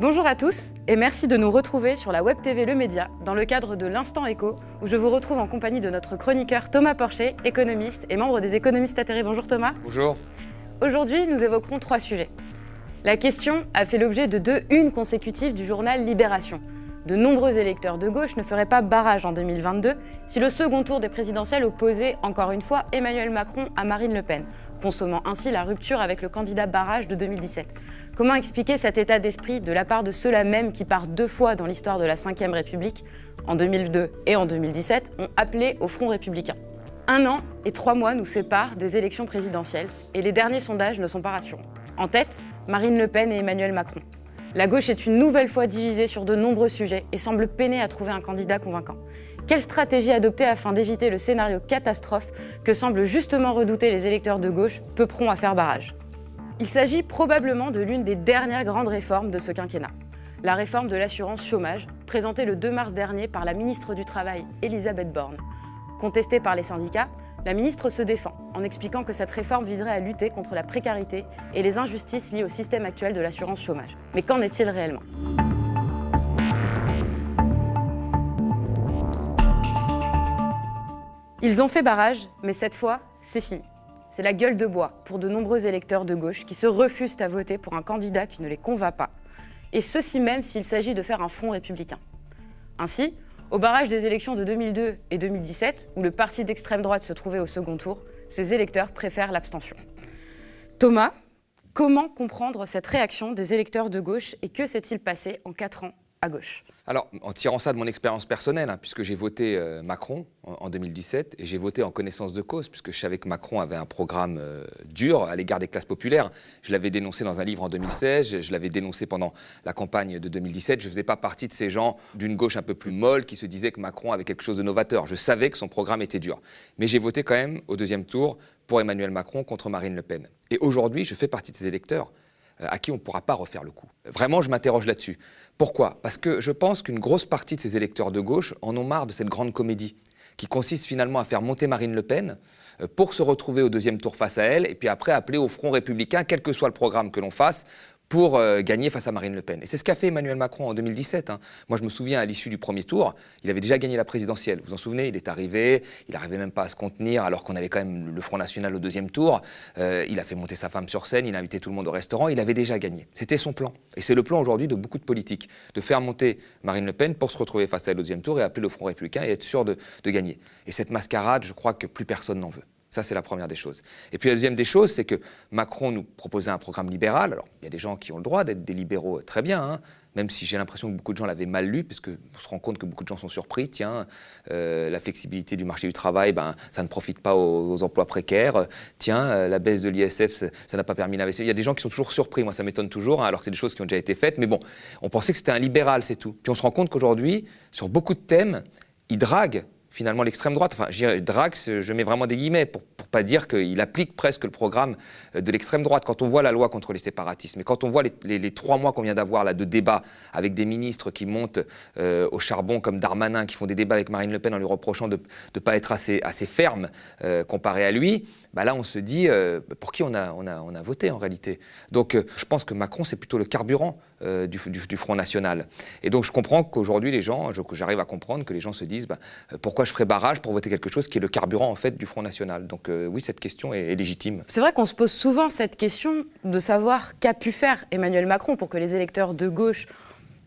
Bonjour à tous et merci de nous retrouver sur la Web TV Le Média dans le cadre de l'Instant Éco où je vous retrouve en compagnie de notre chroniqueur Thomas Porcher, économiste et membre des économistes atterrés. Bonjour Thomas. Bonjour. Aujourd'hui, nous évoquerons 3 sujets. La question a fait l'objet de 2 unes consécutives du journal Libération. De nombreux électeurs de gauche ne feraient pas barrage en 2022 si le second tour des présidentielles opposait encore une fois Emmanuel Macron à Marine Le Pen, consommant ainsi la rupture avec le candidat barrage de 2017. Comment expliquer cet état d'esprit de la part de ceux-là même qui, par 2 fois dans l'histoire de la Ve République, en 2002 et en 2017, ont appelé au Front républicain? 1 an et 3 mois nous séparent des élections présidentielles et les derniers sondages ne sont pas rassurants. En tête, Marine Le Pen et Emmanuel Macron. La gauche est une nouvelle fois divisée sur de nombreux sujets et semble peiner à trouver un candidat convaincant. Quelle stratégie adopter afin d'éviter le scénario catastrophe que semblent justement redouter les électeurs de gauche, peu prompts à faire barrage? Il s'agit probablement de l'une des dernières grandes réformes de ce quinquennat. La réforme de l'assurance chômage, présentée le 2 mars dernier par la ministre du Travail, Elisabeth Borne. Contestée par les syndicats, la ministre se défend en expliquant que cette réforme viserait à lutter contre la précarité et les injustices liées au système actuel de l'assurance chômage. Mais qu'en est-il réellement ? Ils ont fait barrage, mais cette fois, c'est fini. C'est la gueule de bois pour de nombreux électeurs de gauche qui se refusent à voter pour un candidat qui ne les convainc pas. Et ceci même s'il s'agit de faire un front républicain. Ainsi, au barrage des élections de 2002 et 2017, où le parti d'extrême droite se trouvait au second tour, ces électeurs préfèrent l'abstention. Thomas, comment comprendre cette réaction des électeurs de gauche et que s'est-il passé en 4 ans à gauche? Alors, en tirant ça de mon expérience personnelle, puisque j'ai voté Macron en 2017, et j'ai voté en connaissance de cause, puisque je savais que Macron avait un programme dur à l'égard des classes populaires. Je l'avais dénoncé dans un livre en 2016, je l'avais dénoncé pendant la campagne de 2017. Je ne faisais pas partie de ces gens d'une gauche un peu plus molle qui se disaient que Macron avait quelque chose de novateur. Je savais que son programme était dur. Mais j'ai voté quand même au 2e tour pour Emmanuel Macron contre Marine Le Pen. Et aujourd'hui, je fais partie de ces électeurs à qui on ne pourra pas refaire le coup. Vraiment, je m'interroge là-dessus. Pourquoi ? Parce que je pense qu'une grosse partie de ces électeurs de gauche en ont marre de cette grande comédie qui consiste finalement à faire monter Marine Le Pen pour se retrouver au 2e tour face à elle et puis après appeler au Front républicain, quel que soit le programme que l'on fasse, pour gagner face à Marine Le Pen. Et c'est ce qu'a fait Emmanuel Macron en 2017. Moi, je me souviens, à l'issue du 1er tour, il avait déjà gagné la présidentielle. Vous vous en souvenez ? Il est arrivé, il n'arrivait même pas à se contenir, alors qu'on avait quand même le Front National au 2e tour. Il a fait monter sa femme sur scène, il a invité tout le monde au restaurant, il avait déjà gagné. C'était son plan. Et c'est le plan aujourd'hui de beaucoup de politiques, de faire monter Marine Le Pen pour se retrouver face à elle au 2e tour et appeler le Front républicain et être sûr de gagner. Et cette mascarade, je crois que plus personne n'en veut. Ça, c'est la première des choses. Et puis la deuxième des choses, c'est que Macron nous proposait un programme libéral. Alors, il y a des gens qui ont le droit d'être des libéraux très bien, même si j'ai l'impression que beaucoup de gens l'avaient mal lu, parce qu'on se rend compte que beaucoup de gens sont surpris. Tiens, la flexibilité du marché du travail, ça ne profite pas aux emplois précaires. Tiens, la baisse de l'ISF, ça n'a pas permis l'investissement. Il y a des gens qui sont toujours surpris, moi ça m'étonne toujours, alors que c'est des choses qui ont déjà été faites. Mais bon, on pensait que c'était un libéral, c'est tout. Puis on se rend compte qu'aujourd'hui, sur beaucoup de thèmes, il drague finalement l'extrême droite. Enfin, drague, je mets vraiment des guillemets pour pas dire qu'il applique presque le programme de l'extrême droite. Quand on voit la loi contre les séparatismes, et quand on voit les 3 mois qu'on vient d'avoir là de débats avec des ministres qui montent au charbon comme Darmanin, qui font des débats avec Marine Le Pen en lui reprochant de ne pas être assez ferme comparé à lui, là on se dit pour qui on a voté en réalité. Donc je pense que Macron c'est plutôt le carburant du Front National. Et donc je comprends qu'aujourd'hui les gens, j'arrive à comprendre que les gens se disent pourquoi je ferais barrage pour voter quelque chose qui est le carburant en fait du Front National. Donc oui, cette question est légitime. C'est vrai qu'on se pose souvent cette question de savoir qu'a pu faire Emmanuel Macron pour que les électeurs de gauche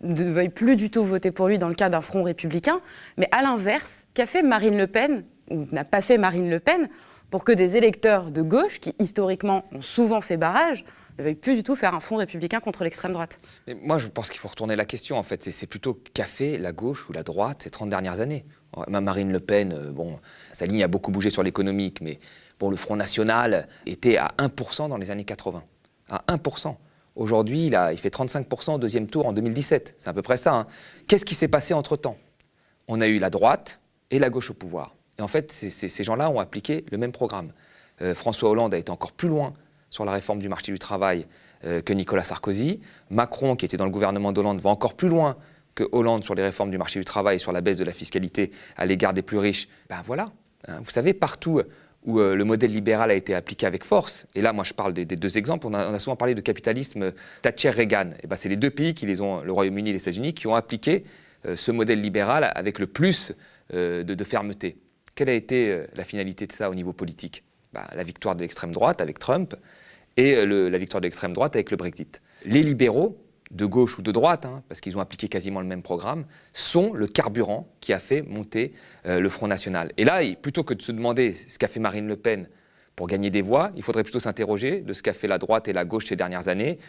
ne veuillent plus du tout voter pour lui dans le cas d'un Front républicain. Mais à l'inverse, qu'a fait Marine Le Pen, ou n'a pas fait Marine Le Pen, pour que des électeurs de gauche, qui historiquement ont souvent fait barrage, ne veuillent plus du tout faire un Front républicain contre l'extrême droite? Mais moi, je pense qu'il faut retourner la question, en fait. C'est plutôt qu'a fait la gauche ou la droite ces 30 dernières années. Marine Le Pen, sa ligne a beaucoup bougé sur l'économique, mais le Front National était à 1% dans les années 80. À 1%. Aujourd'hui, il fait 35% au 2e tour en 2017. C'est à peu près ça. Qu'est-ce qui s'est passé entre-temps? On a eu la droite et la gauche au pouvoir. Et en fait, ces gens-là ont appliqué le même programme. François Hollande a été encore plus loin sur la réforme du marché du travail que Nicolas Sarkozy. Macron, qui était dans le gouvernement d'Hollande, va encore plus loin que Hollande sur les réformes du marché du travail et sur la baisse de la fiscalité à l'égard des plus riches. Voilà. Vous savez, partout où le modèle libéral a été appliqué avec force, et là, moi, je parle des deux exemples, on a souvent parlé de capitalisme Thatcher-Reagan. Et ben, c'est les deux pays qui les ont, le Royaume-Uni et les États-Unis, qui ont appliqué ce modèle libéral avec le plus de fermeté. Quelle a été la finalité de ça au niveau politique? La victoire de l'extrême droite avec Trump et la victoire de l'extrême droite avec le Brexit. Les libéraux, de gauche ou de droite, parce qu'ils ont appliqué quasiment le même programme, sont le carburant qui a fait monter le Front National. Et là, plutôt que de se demander ce qu'a fait Marine Le Pen pour gagner des voix, il faudrait plutôt s'interroger de ce qu'a fait la droite et la gauche ces dernières années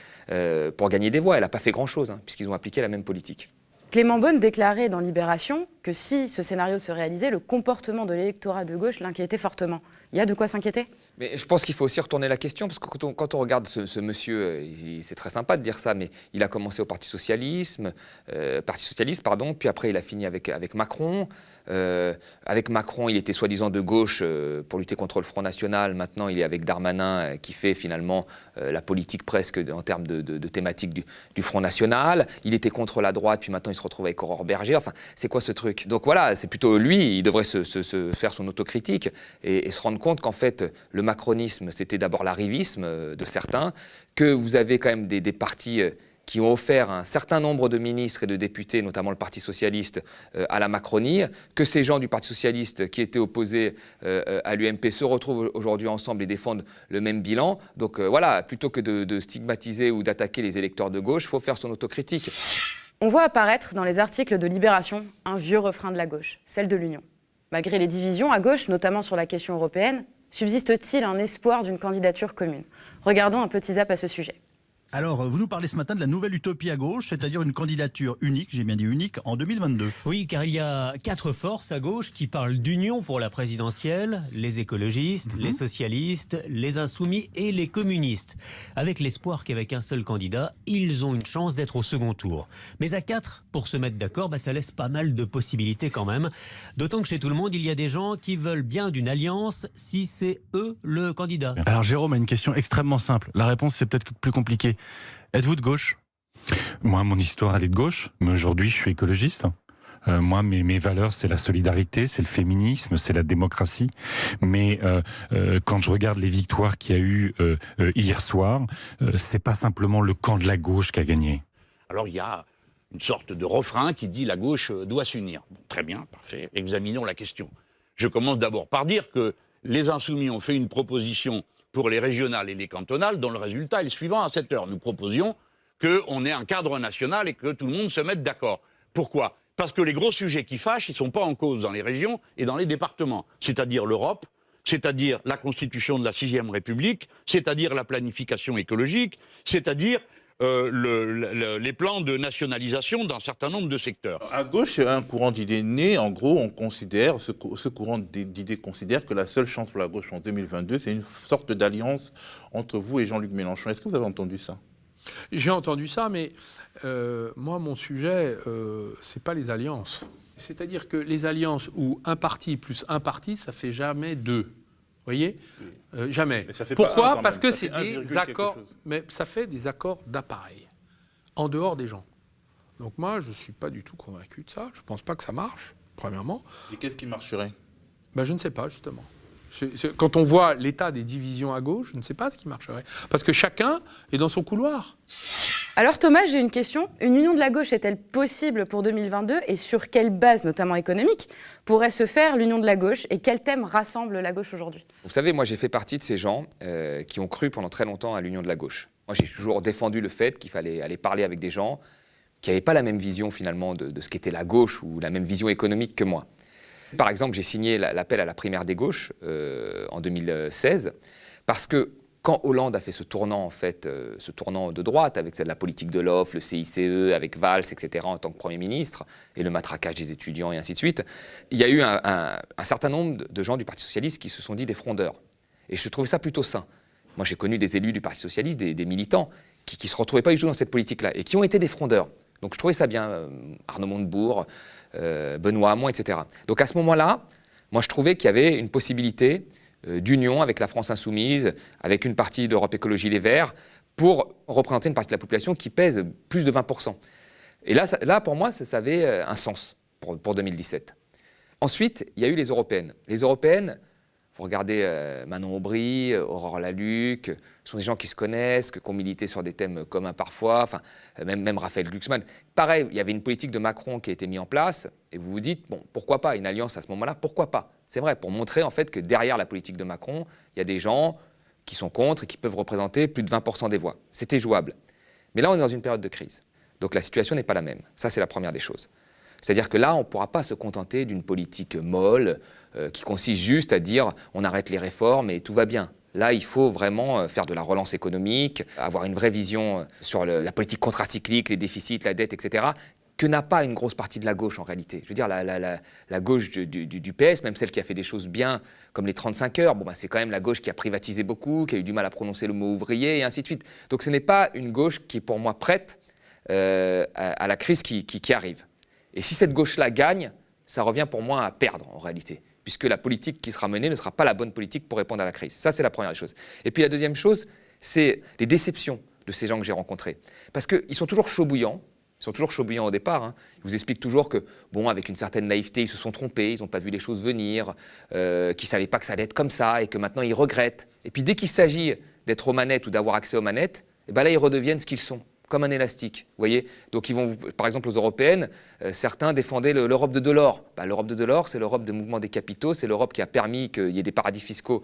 pour gagner des voix. Elle n'a pas fait grand-chose, puisqu'ils ont appliqué la même politique. Clément Beaune déclarait dans Libération que si ce scénario se réalisait, le comportement de l'électorat de gauche l'inquiétait fortement. Il y a de quoi s'inquiéter? Mais je pense qu'il faut aussi retourner la question, parce que quand on regarde ce monsieur, c'est très sympa de dire ça, mais il a commencé au Parti Socialiste, puis après il a fini avec Macron. Avec Macron, il était soi-disant de gauche pour lutter contre le Front National. Maintenant, il est avec Darmanin qui fait finalement la politique presque en termes de thématique du Front National. Il était contre la droite, puis maintenant il se retrouve avec Aurore Bergé. Enfin, c'est quoi ce truc? Donc voilà, c'est plutôt lui, il devrait se faire son autocritique et se rendre compte qu'en fait, le macronisme, c'était d'abord l'arrivisme de certains, que vous avez quand même des partis qui ont offert un certain nombre de ministres et de députés, notamment le Parti Socialiste, à la Macronie, que ces gens du Parti Socialiste qui étaient opposés à l'UMP se retrouvent aujourd'hui ensemble et défendent le même bilan. Donc voilà, plutôt que de stigmatiser ou d'attaquer les électeurs de gauche, il faut faire son autocritique. On voit apparaître dans les articles de Libération un vieux refrain de la gauche, celle de l'union. Malgré les divisions à gauche, notamment sur la question européenne, subsiste-t-il un espoir d'une candidature commune? Regardons un petit zap à ce sujet. Alors, vous nous parlez ce matin de la nouvelle utopie à gauche, c'est-à-dire une candidature unique, j'ai bien dit unique, en 2022. Oui, car il y a 4 forces à gauche qui parlent d'union pour la présidentielle, les écologistes, les socialistes, les insoumis et les communistes, avec l'espoir qu'avec un seul candidat, ils ont une chance d'être au second tour. Mais à 4, pour se mettre d'accord, ça laisse pas mal de possibilités quand même, d'autant que chez tout le monde, il y a des gens qui veulent bien d'une alliance si c'est eux le candidat. Alors Jérôme a une question extrêmement simple, la réponse c'est peut-être plus compliqué. Êtes-vous de gauche? Moi, mon histoire, elle est de gauche, mais aujourd'hui, je suis écologiste. Moi, mes valeurs, c'est la solidarité, c'est le féminisme, c'est la démocratie. Mais quand je regarde les victoires qu'il y a eu hier soir, c'est pas simplement le camp de la gauche qui a gagné. Alors, il y a une sorte de refrain qui dit « la gauche doit s'unir ». Bon, très bien, parfait, examinons la question. Je commence d'abord par dire que les Insoumis ont fait une proposition pour les régionales et les cantonales, dont le résultat est le suivant à cette heure. Nous proposions qu'on ait un cadre national et que tout le monde se mette d'accord. Pourquoi? Parce que les gros sujets qui fâchent, ils ne sont pas en cause dans les régions et dans les départements. C'est-à-dire l'Europe, c'est-à-dire la constitution de la 6e République, c'est-à-dire la planification écologique, c'est-à-dire les plans de nationalisation d'un certain nombre de secteurs. À gauche, un courant d'idées né, en gros, on considère, ce courant d'idées considère que la seule chance pour la gauche en 2022, c'est une sorte d'alliance entre vous et Jean-Luc Mélenchon. Est-ce que vous avez entendu ça? J'ai entendu ça, mais moi, mon sujet, c'est pas les alliances. C'est-à-dire que les alliances où un parti plus un parti, ça fait jamais deux. Vous voyez, jamais. Pourquoi? Parce que c'est des accords, mais ça fait des accords d'appareil, en dehors des gens. Donc moi, je ne suis pas du tout convaincu de ça. Je ne pense pas que ça marche, premièrement. Et qu'est-ce qui marcherait? Je ne sais pas, justement. Quand on voit l'état des divisions à gauche, je ne sais pas ce qui marcherait. Parce que chacun est dans son couloir. Alors Thomas, j'ai une question. Une union de la gauche est-elle possible pour 2022 et sur quelle base, notamment économique, pourrait se faire l'union de la gauche et quel thème rassemble la gauche aujourd'hui? Vous savez, moi j'ai fait partie de ces gens qui ont cru pendant très longtemps à l'union de la gauche. Moi j'ai toujours défendu le fait qu'il fallait aller parler avec des gens qui n'avaient pas la même vision finalement de ce qu'était la gauche ou la même vision économique que moi. Par exemple, j'ai signé l'appel à la primaire des gauches en 2016 parce que quand Hollande a fait ce tournant, en fait, ce tournant de droite, avec la politique de l'offre, le CICE, avec Valls, etc., en tant que Premier ministre, et le matraquage des étudiants, et ainsi de suite, il y a eu un certain nombre de gens du Parti Socialiste qui se sont dit des frondeurs. Et je trouvais ça plutôt sain. Moi, j'ai connu des élus du Parti Socialiste, des militants, qui ne se retrouvaient pas du tout dans cette politique-là, et qui ont été des frondeurs. Donc je trouvais ça bien, Arnaud Montebourg, Benoît Hamon, etc. Donc à ce moment-là, moi je trouvais qu'il y avait une possibilité d'union avec la France insoumise, avec une partie d'Europe Écologie Les Verts, pour représenter une partie de la population qui pèse plus de 20%. Et là pour moi, ça avait un sens pour 2017. Ensuite, il y a eu les européennes. Les européennes, Vous regardez Manon Aubry, Aurore Lalucq, ce sont des gens qui se connaissent, qui ont milité sur des thèmes communs parfois, enfin, même Raphaël Glucksmann. Pareil, il y avait une politique de Macron qui a été mise en place, et vous vous dites, bon, pourquoi pas une alliance à ce moment-là, pourquoi pas? C'est vrai, pour montrer en fait que derrière la politique de Macron, il y a des gens qui sont contre et qui peuvent représenter plus de 20% des voix. C'était jouable. Mais là, on est dans une période de crise. Donc la situation n'est pas la même. Ça, c'est la première des choses. C'est-à-dire que là, on ne pourra pas se contenter d'une politique molle qui consiste juste à dire on arrête les réformes et tout va bien. Là, il faut vraiment faire de la relance économique, avoir une vraie vision sur la politique contracyclique, les déficits, la dette, etc., que n'a pas une grosse partie de la gauche en réalité. Je veux dire, la gauche du PS, même celle qui a fait des choses bien, comme les 35 heures, bon, bah, c'est quand même la gauche qui a privatisé beaucoup, qui a eu du mal à prononcer le mot ouvrier, et ainsi de suite. Donc ce n'est pas une gauche qui est pour moi prête à la crise qui arrive. Et si cette gauche-là gagne, ça revient pour moi à perdre en réalité, puisque la politique qui sera menée ne sera pas la bonne politique pour répondre à la crise. Ça, c'est la première chose. Et puis la deuxième chose, c'est les déceptions de ces gens que j'ai rencontrés. Parce qu'ils sont toujours chauds bouillants. Ils sont toujours chauds bouillants au départ. Hein. Ils vous expliquent toujours que, bon, avec une certaine naïveté, ils se sont trompés, ils n'ont pas vu les choses venir, qu'ils ne savaient pas que ça allait être comme ça et que maintenant ils regrettent. Et puis dès qu'il s'agit d'être aux manettes ou d'avoir accès aux manettes, et ben là, ils redeviennent ce qu'ils sont, comme un élastique. Vous voyez ? Donc, ils vont, par exemple, aux européennes, certains défendaient l'Europe de Delors. Ben, l'Europe de Delors, c'est l'Europe de mouvement des capitaux, c'est l'Europe qui a permis qu'il y ait des paradis fiscaux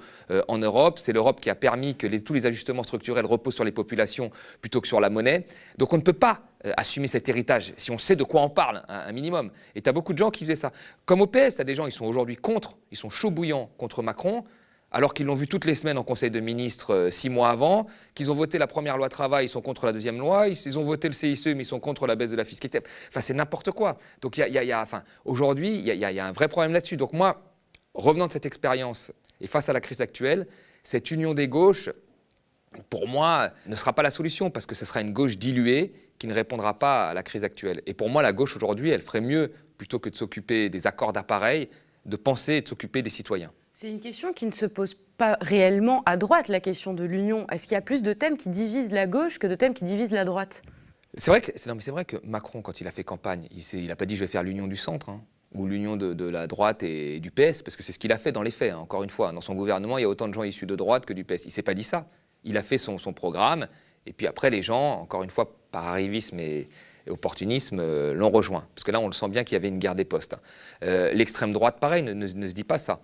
en Europe, c'est l'Europe qui a permis que tous les ajustements structurels reposent sur les populations plutôt que sur la monnaie. Donc, on ne peut pas assumer cet héritage si on sait de quoi on parle, un minimum. Et tu as beaucoup de gens qui faisaient ça. Comme au PS, tu as des gens, ils sont aujourd'hui contre, ils sont chauds bouillants contre Macron, alors qu'ils l'ont vu toutes les semaines en Conseil de ministres 6 mois avant, qu'ils ont voté la première loi travail, ils sont contre la deuxième loi, ils ont voté le CICE, mais ils sont contre la baisse de la fiscalité. Enfin, c'est n'importe quoi. Donc, aujourd'hui, il y a un vrai problème là-dessus. Donc moi, revenant de cette expérience et face à la crise actuelle, cette union des gauches, pour moi, ne sera pas la solution, parce que ce sera une gauche diluée qui ne répondra pas à la crise actuelle. Et pour moi, la gauche aujourd'hui, elle ferait mieux, plutôt que de s'occuper des accords d'appareil, de penser et de s'occuper des citoyens. C'est une question qui ne se pose pas réellement à droite, la question de l'union. Est-ce qu'il y a plus de thèmes qui divisent la gauche que de thèmes qui divisent la droite ? C'est vrai que Macron, quand il a fait campagne, il n'a pas dit « je vais faire l'union du centre hein, », ou l'union de la droite et du PS, parce que c'est ce qu'il a fait dans les faits. Hein. Encore une fois, dans son gouvernement, il y a autant de gens issus de droite que du PS. Il ne s'est pas dit ça. Il a fait son programme, et puis après, les gens, encore une fois, par arrivisme et opportunisme, l'ont rejoint. Parce que là, on le sent bien qu'il y avait une guerre des postes. Hein. L'extrême droite, pareil, ne se dit pas ça.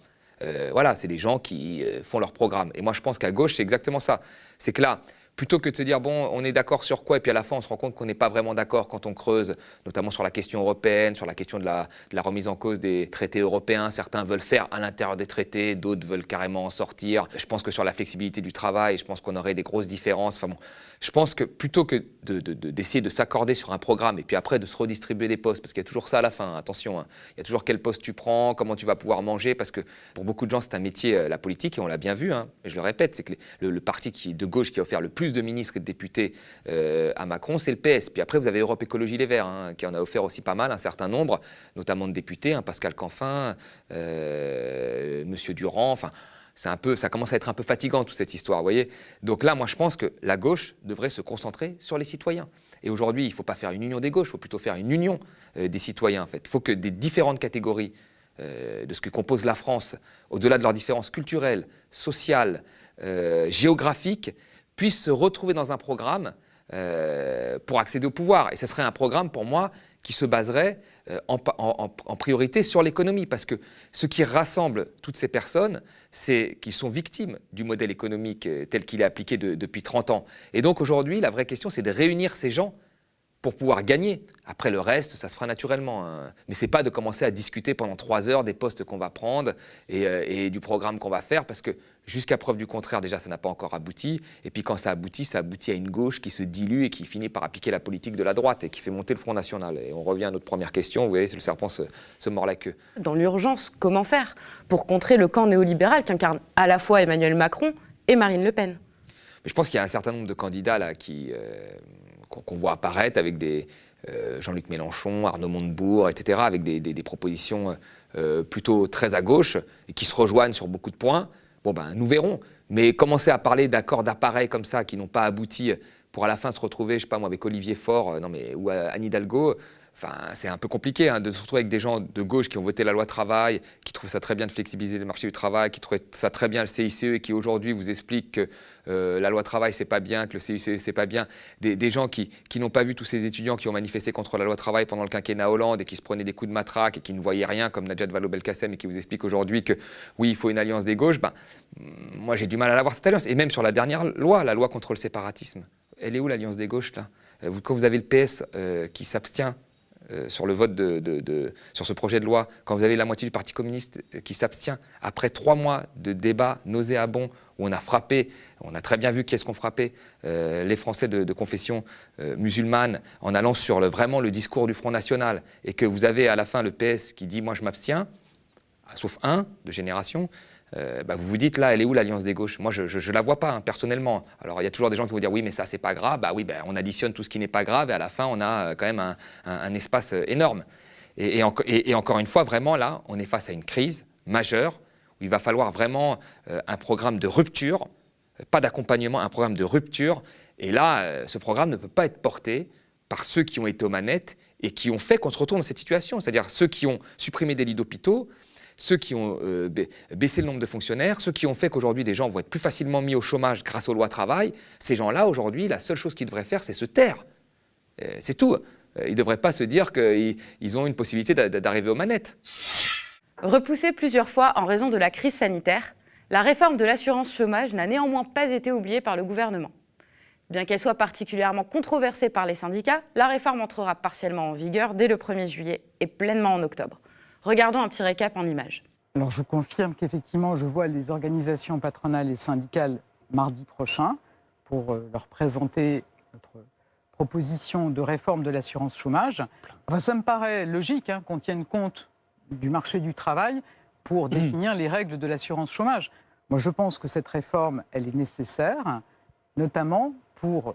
Voilà, c'est des gens qui font leur programme. Et moi, je pense qu'à gauche, c'est exactement ça. C'est que là, plutôt que de se dire, bon, on est d'accord sur quoi, et puis à la fin, on se rend compte qu'on n'est pas vraiment d'accord quand on creuse, notamment sur la question européenne, sur la question de la remise en cause des traités européens. Certains veulent faire à l'intérieur des traités, d'autres veulent carrément en sortir. Je pense que sur la flexibilité du travail, je pense qu'on aurait des grosses différences. Enfin bon, je pense que plutôt que d'essayer de s'accorder sur un programme, et puis après de se redistribuer les postes, parce qu'il y a toujours ça à la fin, attention, hein, il y a toujours quel poste tu prends, comment tu vas pouvoir manger, parce que pour beaucoup de gens, c'est un métier, la politique, et on l'a bien vu, hein, et je le répète, c'est que le parti de gauche qui a offert le plus de ministres et de députés à Macron, c'est le PS. Puis après, vous avez Europe Écologie Les Verts, hein, qui en a offert aussi pas mal, un certain nombre, notamment de députés, hein, Pascal Canfin, Monsieur Durand, enfin, ça commence à être un peu fatigant toute cette histoire, vous voyez. Donc là, moi, je pense que la gauche devrait se concentrer sur les citoyens. Et aujourd'hui, il ne faut pas faire une union des gauches, il faut plutôt faire une union des citoyens, en fait. Il faut que des différentes catégories de ce que compose la France, au-delà de leurs différences culturelles, sociales, géographiques, puissent se retrouver dans un programme pour accéder au pouvoir. Et ce serait un programme, pour moi, qui se baserait en priorité sur l'économie. Parce que ce qui rassemble toutes ces personnes, c'est qu'ils sont victimes du modèle économique tel qu'il est appliqué depuis 30 ans. Et donc aujourd'hui, la vraie question, c'est de réunir ces gens pour pouvoir gagner. Après, le reste, ça se fera naturellement. Hein. Mais ce n'est pas de commencer à discuter pendant 3 heures des postes qu'on va prendre et du programme qu'on va faire, parce que jusqu'à preuve du contraire, déjà, ça n'a pas encore abouti. Et puis quand ça aboutit à une gauche qui se dilue et qui finit par appliquer la politique de la droite et qui fait monter le Front National. Et on revient à notre première question, vous voyez, c'est le serpent se mord la queue. Dans l'urgence, comment faire pour contrer le camp néolibéral qu'incarne à la fois Emmanuel Macron et Marine Le Pen ? Mais je pense qu'il y a un certain nombre de candidats là qu'on voit apparaître avec des Jean-Luc Mélenchon, Arnaud Montebourg, etc., avec des propositions plutôt très à gauche et qui se rejoignent sur beaucoup de points. Bon, ben, nous verrons. Mais commencer à parler d'accords d'appareil comme ça qui n'ont pas abouti pour à la fin se retrouver, je sais pas moi, avec Olivier Faure ou Anne Hidalgo, Enfin, c'est un peu compliqué de se retrouver avec des gens de gauche qui ont voté la loi travail, qui trouvent ça très bien de flexibiliser le marché du travail, qui trouvent ça très bien le CICE et qui aujourd'hui vous expliquent que la loi travail c'est pas bien, que le CICE c'est pas bien. Des gens qui n'ont pas vu tous ces étudiants qui ont manifesté contre la loi travail pendant le quinquennat Hollande et qui se prenaient des coups de matraque et qui ne voyaient rien comme Najat Vallaud-Belkacem et qui vous expliquent aujourd'hui que oui, il faut une alliance des gauches. Moi j'ai du mal à l'avoir cette alliance. Et même sur la dernière loi, la loi contre le séparatisme, elle est où l'alliance des gauches là? Quand vous avez le PS qui s'abstient sur le vote sur ce projet de loi, quand vous avez la moitié du Parti communiste qui s'abstient, après 3 mois de débats nauséabonds où on a frappé, on a très bien vu qui est-ce qu'on frappait, les Français de confession musulmane, en allant sur vraiment le discours du Front National, et que vous avez à la fin le PS qui dit « moi je m'abstiens », sauf un de Génération, vous vous dites là, elle est où l'alliance des gauches? Moi, je ne la vois pas, personnellement. Alors, il y a toujours des gens qui vont dire oui, mais ça, c'est pas grave. On additionne tout ce qui n'est pas grave et à la fin, on a quand même un espace énorme. Et encore une fois, vraiment, là, on est face à une crise majeure où il va falloir vraiment un programme de rupture, pas d'accompagnement, un programme de rupture. Et là, ce programme ne peut pas être porté par ceux qui ont été aux manettes et qui ont fait qu'on se retrouve dans cette situation. C'est-à-dire ceux qui ont supprimé des lits d'hôpitaux, ceux qui ont baissé le nombre de fonctionnaires, ceux qui ont fait qu'aujourd'hui des gens vont être plus facilement mis au chômage grâce aux lois travail, ces gens-là, aujourd'hui, la seule chose qu'ils devraient faire, c'est se taire. C'est tout. Ils ne devraient pas se dire qu'ils ont une possibilité d'arriver aux manettes. Repoussée plusieurs fois en raison de la crise sanitaire, la réforme de l'assurance chômage n'a néanmoins pas été oubliée par le gouvernement. Bien qu'elle soit particulièrement controversée par les syndicats, la réforme entrera partiellement en vigueur dès le 1er juillet et pleinement en octobre. Regardons un petit récap en images. Alors je vous confirme qu'effectivement, je vois les organisations patronales et syndicales mardi prochain pour leur présenter notre proposition de réforme de l'assurance chômage. Enfin, ça me paraît logique qu'on tienne compte du marché du travail pour définir les règles de l'assurance chômage. Moi, je pense que cette réforme, elle est nécessaire, notamment pour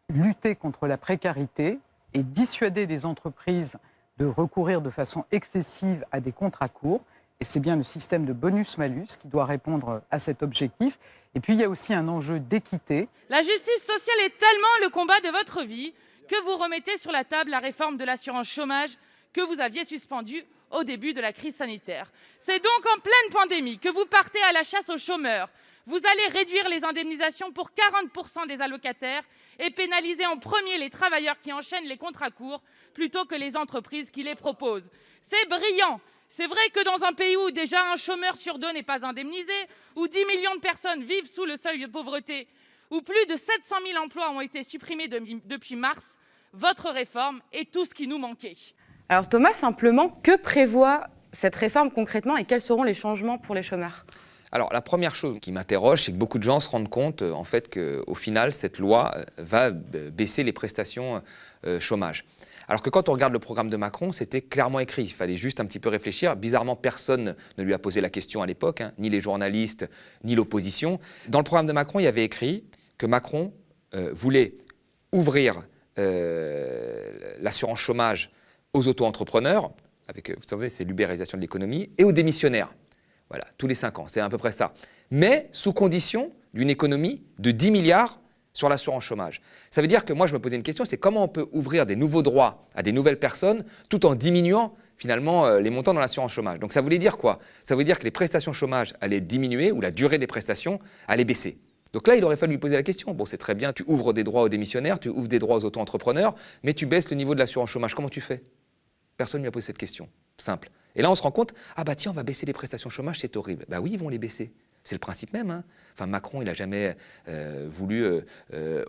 lutter contre la précarité et dissuader les entreprises de recourir de façon excessive à des contrats courts. Et c'est bien le système de bonus-malus qui doit répondre à cet objectif. Et puis, il y a aussi un enjeu d'équité. La justice sociale est tellement le combat de votre vie que vous remettez sur la table la réforme de l'assurance chômage que vous aviez suspendue au début de la crise sanitaire. C'est donc en pleine pandémie que vous partez à la chasse aux chômeurs. Vous allez réduire les indemnisations pour 40% des allocataires et pénaliser en premier les travailleurs qui enchaînent les contrats courts plutôt que les entreprises qui les proposent. C'est brillant. C'est vrai que dans un pays où déjà un chômeur sur 2 n'est pas indemnisé, où 10 millions de personnes vivent sous le seuil de pauvreté, où plus de 700 000 emplois ont été supprimés depuis mars, votre réforme est tout ce qui nous manquait. Alors Thomas, simplement, que prévoit cette réforme concrètement et quels seront les changements pour les chômeurs ? Alors la première chose qui m'interroge, c'est que beaucoup de gens se rendent compte en fait qu'au final, cette loi va baisser les prestations chômage. Alors que quand on regarde le programme de Macron, c'était clairement écrit. Il fallait juste un petit peu réfléchir. Bizarrement, personne ne lui a posé la question à l'époque, ni les journalistes, ni l'opposition. Dans le programme de Macron, il y avait écrit que Macron voulait ouvrir l'assurance chômage aux auto-entrepreneurs, avec, vous savez, c'est l'ubérisation de l'économie, et aux démissionnaires. Voilà, tous les 5 ans, c'est à peu près ça. Mais sous condition d'une économie de 10 milliards sur l'assurance chômage. Ça veut dire que moi, je me posais une question, c'est comment on peut ouvrir des nouveaux droits à des nouvelles personnes tout en diminuant finalement les montants dans l'assurance chômage. Donc ça voulait dire quoi? Ça voulait dire que les prestations chômage allaient diminuer ou la durée des prestations allait baisser. Donc là, il aurait fallu lui poser la question. Bon, c'est très bien, tu ouvres des droits aux démissionnaires, tu ouvres des droits aux auto-entrepreneurs, mais tu baisses le niveau de l'assurance chômage. Comment tu fais? Personne ne lui a posé cette question. Simple. Et là, on se rend compte, ah bah tiens, on va baisser les prestations chômage, c'est horrible. Bah oui, ils vont les baisser. C'est le principe même. Enfin, Macron, il n'a jamais voulu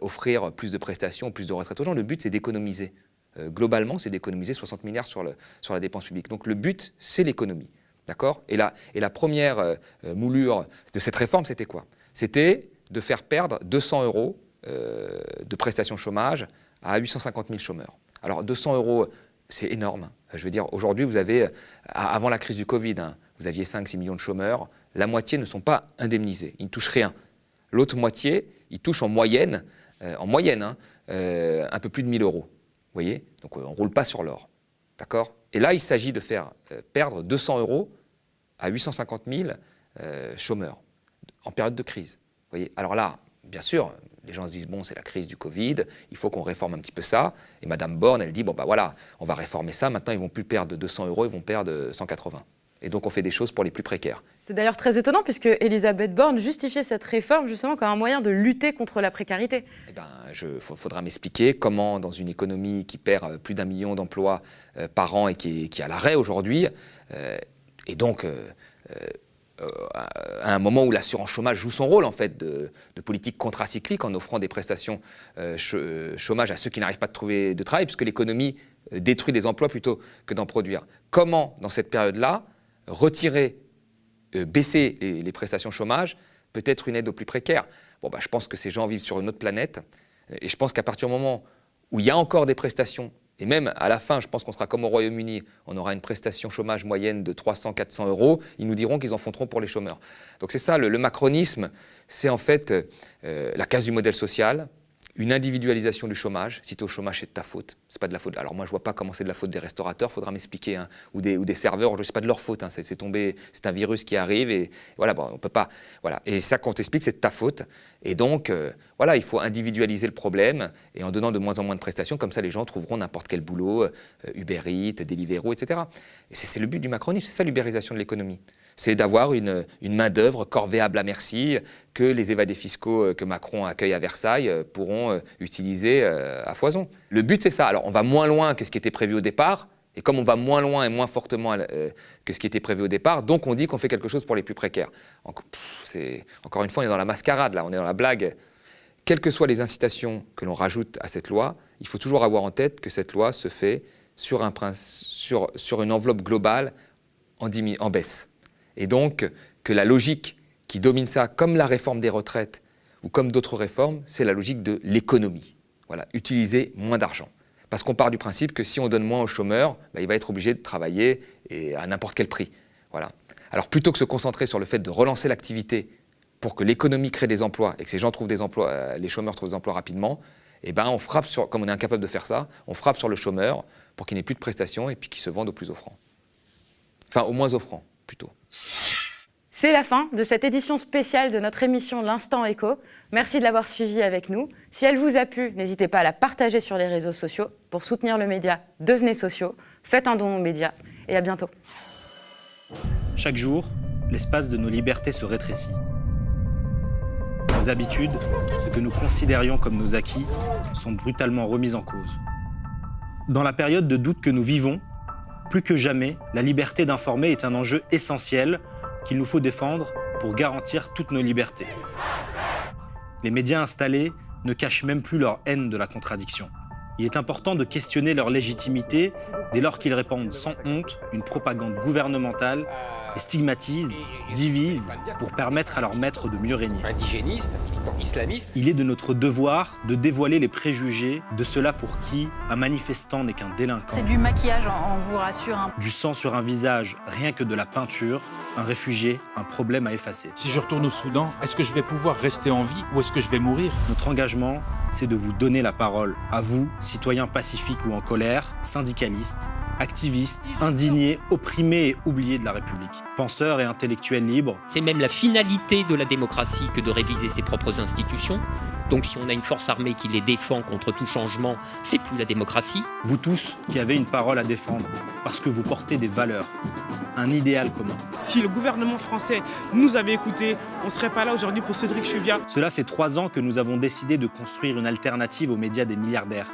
offrir plus de prestations, plus de retraites aux gens. Le but, c'est d'économiser. Globalement, c'est d'économiser 60 milliards sur la dépense publique. Donc le but, c'est l'économie. D'accord ? Et la première moulure de cette réforme, c'était quoi? C'était de faire perdre 200 € de prestations chômage à 850 000 chômeurs. Alors 200 €, c'est énorme. Je veux dire, aujourd'hui, vous avez, avant la crise du Covid, vous aviez 5-6 millions de chômeurs. La moitié ne sont pas indemnisés. Ils ne touchent rien. L'autre moitié, ils touchent en moyenne, un peu plus de 1 000 €. Vous voyez? Donc, on ne roule pas sur l'or. D'accord? Et là, il s'agit de faire perdre 200 € à 850 000 chômeurs en période de crise. Vous voyez? Alors là, bien sûr, Les gens se disent, bon, c'est la crise du Covid, il faut qu'on réforme un petit peu ça. Et Madame Borne, elle dit, bon, bah voilà, on va réformer ça, maintenant ils vont plus perdre 200 €, ils vont perdre 180. Et donc on fait des choses pour les plus précaires. C'est d'ailleurs très étonnant puisque Elisabeth Borne justifiait cette réforme justement comme un moyen de lutter contre la précarité. Eh ben, faudra m'expliquer comment, dans une économie qui perd plus d'1 million d'emplois par an et qui est à l'arrêt aujourd'hui, et donc à un moment où l'assurance chômage joue son rôle en fait de politique contracyclique en offrant des prestations chômage à ceux qui n'arrivent pas à trouver de travail, puisque l'économie détruit des emplois plutôt que d'en produire. Comment, dans cette période-là, retirer, baisser les prestations chômage peut être une aide aux plus précaires? Bon, bah, je pense que ces gens vivent sur une autre planète, et je pense qu'à partir du moment où il y a encore des prestations, et même à la fin, je pense qu'on sera comme au Royaume-Uni, on aura une prestation chômage moyenne de 300-400 €, ils nous diront qu'ils en font trop pour les chômeurs. Donc c'est ça, le macronisme, c'est en fait la casse du modèle social, une individualisation du chômage. Si tu es au chômage, c'est de ta faute. C'est pas de la faute. Alors moi, je vois pas comment c'est de la faute des restaurateurs. Faudra m'expliquer, hein, ou des serveurs. C'est pas de leur faute. Hein, c'est tombé. C'est un virus qui arrive et voilà. Bon, on peut pas. Voilà. Et ça, quand on t'explique, c'est de ta faute. Et donc, voilà, il faut individualiser le problème et en donnant de moins en moins de prestations. Comme ça, les gens trouveront n'importe quel boulot, Uber Eats, Deliveroo, etc. Et c'est le but du macronisme. C'est ça l'ubérisation de l'économie. C'est d'avoir une main-d'œuvre corvéable à merci que les évadés fiscaux que Macron accueille à Versailles pourront utiliser à foison. Le but, c'est ça. Alors, on va moins loin que ce qui était prévu au départ. Et comme on va moins loin et moins fortement que ce qui était prévu au départ, donc on dit qu'on fait quelque chose pour les plus précaires. Encore une fois, on est dans la mascarade, là, on est dans la blague. Quelles que soient les incitations que l'on rajoute à cette loi, il faut toujours avoir en tête que cette loi se fait sur une enveloppe globale en baisse. Et donc, que la logique qui domine ça, comme la réforme des retraites ou comme d'autres réformes, c'est la logique de l'économie. Voilà, utiliser moins d'argent. Parce qu'on part du principe que si on donne moins aux chômeurs, bah, il va être obligé de travailler et à n'importe quel prix. Voilà. Alors plutôt que se concentrer sur le fait de relancer l'activité pour que l'économie crée des emplois et que ces gens trouvent des emplois, les chômeurs trouvent des emplois rapidement, eh ben on frappe sur, comme on est incapable de faire ça, on frappe sur le chômeur pour qu'il n'ait plus de prestations et puis qu'il se vende au plus offrant. Enfin, au moins offrant, plutôt. C'est la fin de cette édition spéciale de notre émission L'Instant Éco. Merci de l'avoir suivie avec nous. Si elle vous a plu, n'hésitez pas à la partager sur les réseaux sociaux. Pour soutenir le média, devenez sociaux, faites un don aux médias et à bientôt. Chaque jour, l'espace de nos libertés se rétrécit. Nos habitudes, ce que nous considérions comme nos acquis, sont brutalement remises en cause. Dans la période de doute que nous vivons, plus que jamais, la liberté d'informer est un enjeu essentiel qu'il nous faut défendre pour garantir toutes nos libertés. Les médias installés ne cachent même plus leur haine de la contradiction. Il est important de questionner leur légitimité dès lors qu'ils répandent sans honte une propagande gouvernementale et stigmatisent, divisent pour permettre à leurs maîtres de mieux régner. Indigéniste, islamiste. Il est de notre devoir de dévoiler les préjugés de ceux-là pour qui un manifestant n'est qu'un délinquant. C'est du maquillage, on vous rassure. Du sang sur un visage, rien que de la peinture, un réfugié, un problème à effacer. Si je retourne au Soudan, est-ce que je vais pouvoir rester en vie ou est-ce que je vais mourir? Notre engagement, c'est de vous donner la parole. À vous, citoyens pacifiques ou en colère, syndicalistes, activistes, indignés, opprimés et oubliés de la République. Penseurs et intellectuels libres. C'est même la finalité de la démocratie que de réviser ses propres institutions. Donc si on a une force armée qui les défend contre tout changement, c'est plus la démocratie. Vous tous qui avez une parole à défendre, parce que vous portez des valeurs, un idéal commun. Si le gouvernement français nous avait écoutés, on ne serait pas là aujourd'hui pour Cédric Chevia. Cela fait 3 ans que nous avons décidé de construire une alternative aux médias des milliardaires.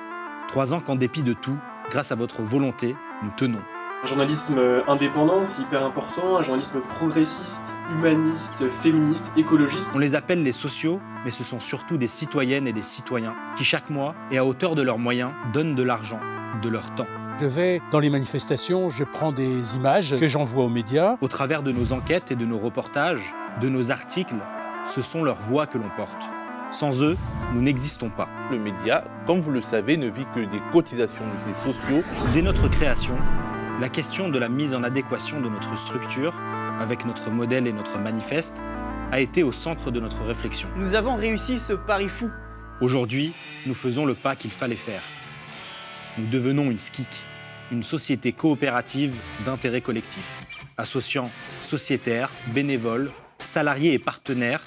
3 ans qu'en dépit de tout, grâce à votre volonté, nous tenons. Un journalisme indépendant, c'est hyper important, un journalisme progressiste, humaniste, féministe, écologiste. On les appelle les sociaux, mais ce sont surtout des citoyennes et des citoyens qui chaque mois, et à hauteur de leurs moyens, donnent de l'argent, de leur temps. Je vais dans les manifestations, je prends des images que j'envoie aux médias. Au travers de nos enquêtes et de nos reportages, de nos articles, ce sont leurs voix que l'on porte. Sans eux, nous n'existons pas. Le média, comme vous le savez, ne vit que des cotisations de ses sociaux. Dès notre création, la question de la mise en adéquation de notre structure avec notre modèle et notre manifeste a été au centre de notre réflexion. Nous avons réussi ce pari fou. Aujourd'hui, nous faisons le pas qu'il fallait faire. Nous devenons une SKIC, une société coopérative d'intérêt collectif, associant sociétaires, bénévoles, salariés et partenaires.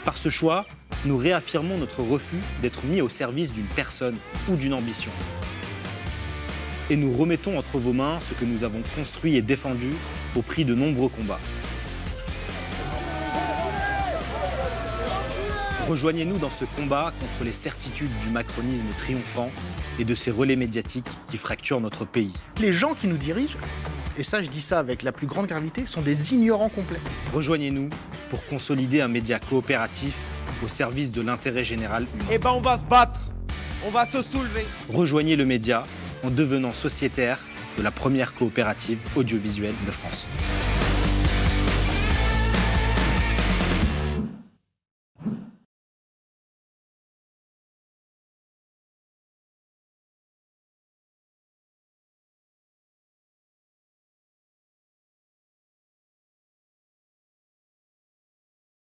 Par ce choix, nous réaffirmons notre refus d'être mis au service d'une personne ou d'une ambition. Et nous remettons entre vos mains ce que nous avons construit et défendu au prix de nombreux combats. Rejoignez-nous dans ce combat contre les certitudes du macronisme triomphant et de ses relais médiatiques qui fracturent notre pays. Les gens qui nous dirigent, et ça je dis ça avec la plus grande gravité, sont des ignorants complets. Rejoignez-nous pour consolider un média coopératif au service de l'intérêt général humain. Eh ben on va se battre, on va se soulever. Rejoignez le média en devenant sociétaire de la première coopérative audiovisuelle de France.